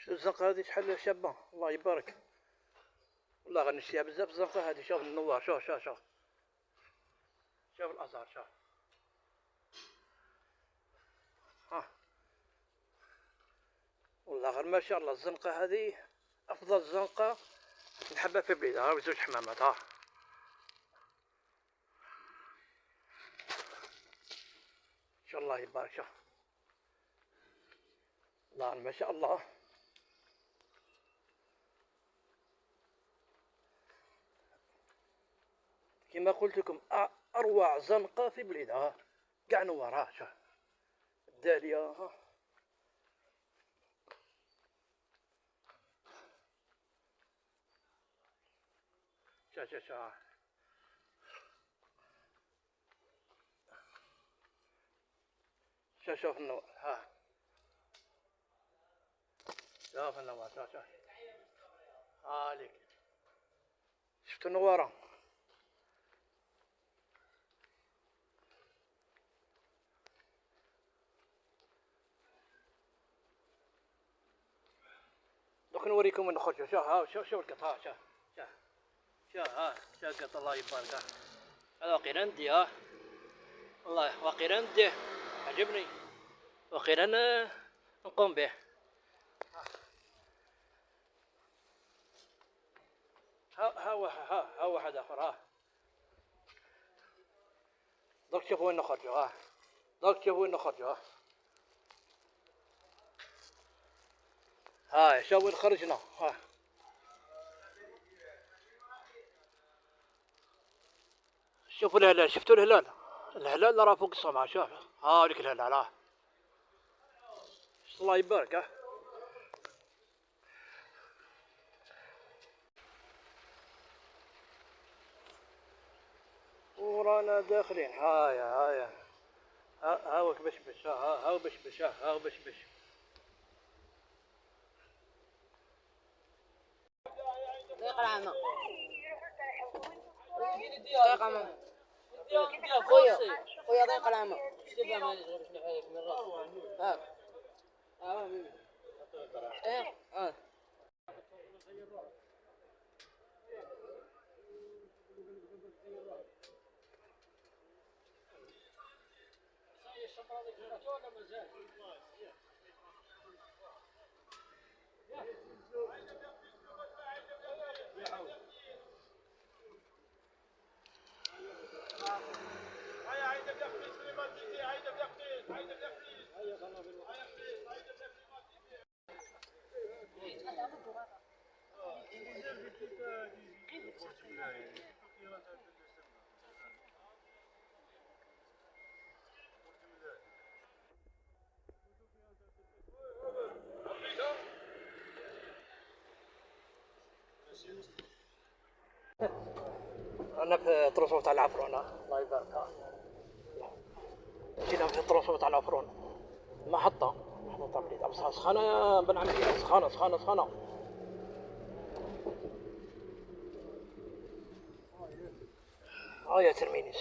شوف الزنقة هذه شحال شابة، الله يبارك. والله غنشتيها بزاف الزنقة هذه. شوف النوار، شوف شوف شوف شوف الأزهار، شوف ها. والله غير ما شاء الله الزنقة هذه أفضل زنقة نحبها في بليدة. ها زوج حمامات، ها إن شاء الله يبارك. شوف الله ما شاء الله. كما قلت لكم أروع زنقة في بليدة. ها كاع نوار، ها شوف الدالية، ها شوف شوف شوف شوف شوف النوار، ها شوف النوار، شوف شوف هاليك شفت النوارة. دوك نوريكم وين نخرجوا. شوف ها شوف شوف القط، ها شوف شوف شوف ها شوف القط، الله يبارك. ها هذا واقيلا ندي، ها والله واقيلا نديه، عجبني واقيلا نقوم به. ها واحد اخر، ها دوك شوفوا وين نخرجوا. ها دوك شوفوا وين نخرجوا. ها شوف وين خرجنا. ها شوفوا الهلال، شفتوا الهلال؟ الهلال راه فوق السماء. شوف ها ديك الهلال، ها الله يبارك. ها ورانا داخلين. هايا ها بشبش، ها بشبش، ها بشبش. دقيقة العامة دقيقة ماما خويا دقيقة العامة أنا في طروسو تاع العفرون، الله يبارك. جينا في طروسو تاع العفرون، محطة تاع بليدة، بصح سخانة يا بن عمي، سخانة سخانة سخانة. ها يا ترمينيس.